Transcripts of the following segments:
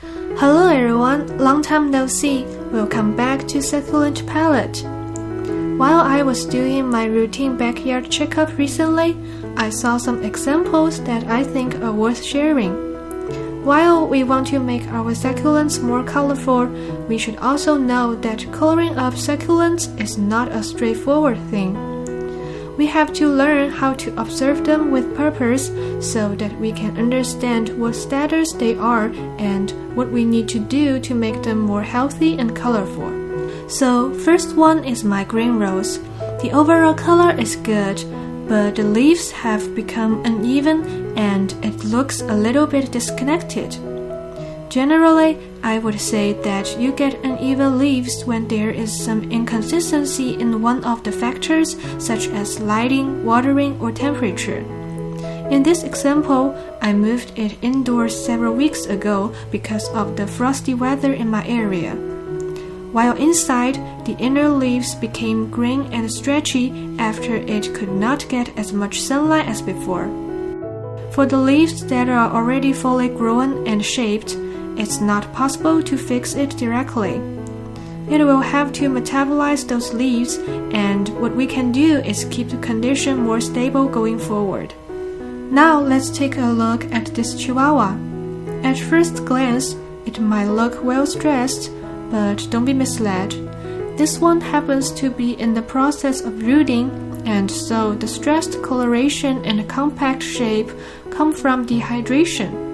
Hello everyone, long time no see. Welcome back to Succulent Palette. While I was doing my routine backyard checkup recently, I saw some examples that I think are worth sharing. While we want to make our succulents more colorful, we should also know that coloring up succulents is not a straightforward thing. We have to learn how to observe them with purpose so that we can understand what status they are and what we need to do to make them more healthy and colorful. So, first one is my green rose. The overall color is good, but the leaves have become uneven and it looks a little bit disconnected. Generally, I would say that you get uneven leaves when there is some inconsistency in one of the factors such as lighting, watering, or temperature. In this example, I moved it indoors several weeks ago because of the frosty weather in my area. While inside, the inner leaves became green and stretchy after it could not get as much sunlight as before. For the leaves that are already fully grown and shaped, it's not possible to fix it directly. It will have to metabolize those leaves, and what we can do is keep the condition more stable going forward. Now let's take a look at this Chihuahua. At first glance, it might look well stressed, but don't be misled. This one happens to be in the process of rooting, and so the stressed coloration and compact shape come from dehydration.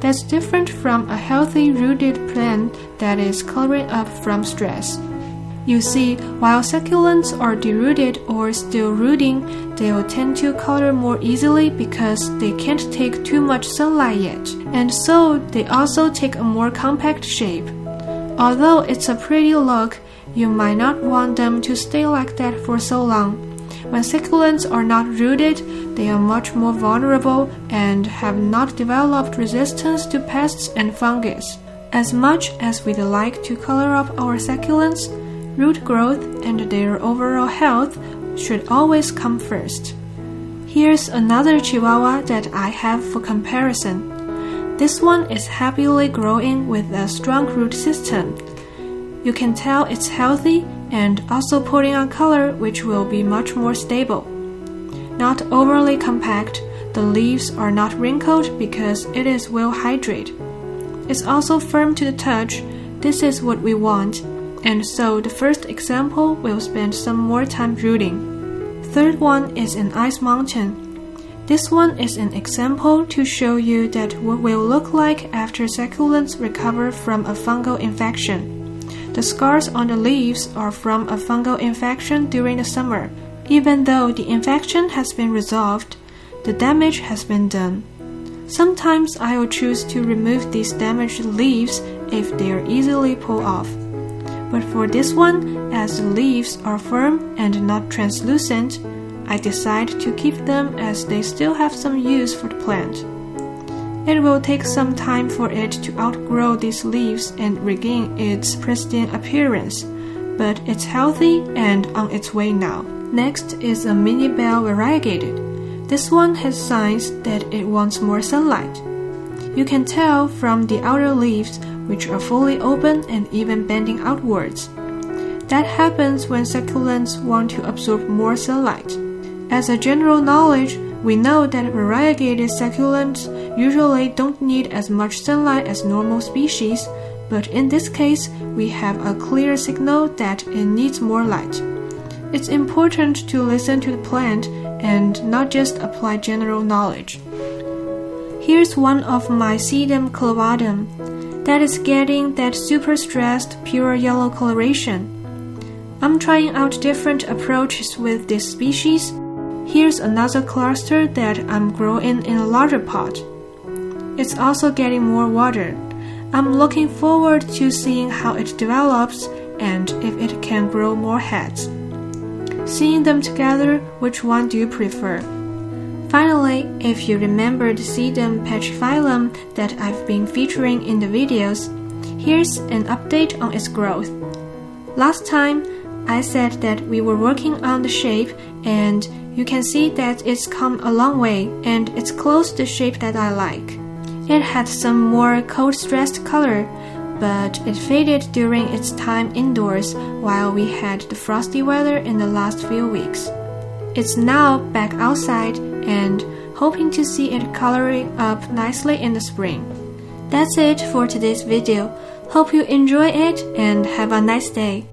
That's different from a healthy rooted plant that is coloring up from stress. You see, while succulents are derooted or still rooting, they will tend to color more easily because they can't take too much sunlight yet, and so they also take a more compact shape. Although it's a pretty look, you might not want them to stay like that for so long. When succulents are not rooted, they are much more vulnerable and have not developed resistance to pests and fungus. As much as we'd like to color up our succulents, root growth and their overall health should always come first. Here's another Chihuahua that I have for comparison. This one is happily growing with a strong root system. You can tell it's healthy and also putting on color which will be much more stable. Not overly compact, the leaves are not wrinkled because it is well hydrated. It's also firm to the touch. This is what we want, and so the first example will spend some more time rooting. Third one is an ice mountain. This one is an example to show you that what will look like after succulents recover from a fungal infection. The scars on the leaves are from a fungal infection during the summer. Even though the infection has been resolved, the damage has been done. Sometimes I will choose to remove these damaged leaves if they are easily pulled off. But for this one, as the leaves are firm and not translucent, I decide to keep them as they still have some use for the plant. It will take some time for it to outgrow these leaves and regain its pristine appearance, but it's healthy and on its way now. Next is a mini bell variegated. This one has signs that it wants more sunlight. You can tell from the outer leaves, which are fully open and even bending outwards. That happens when succulents want to absorb more sunlight. As a general knowledge, we know that variegated succulents usually don't need as much sunlight as normal species, but in this case, we have a clear signal that it needs more light. It's important to listen to the plant and not just apply general knowledge. Here's one of my Sedum clavata that is getting that super stressed pure yellow coloration. I'm trying out different approaches with this species. Here's another cluster that I'm growing in a larger pot. It's also getting more water. I'm looking forward to seeing how it develops and if it can grow more heads. Seeing them together, which one do you prefer? Finally, if you remember the Sedum pachyphyllum that I've been featuring in the videos, here's an update on its growth. Last time, I said that we were working on the shape, and you can see that it's come a long way and it's close to the shape that I like. It had some more cold-stressed color, but it faded during its time indoors while we had the frosty weather in the last few weeks. It's now back outside and hoping to see it coloring up nicely in the spring. That's it for today's video. Hope you enjoy it and have a nice day.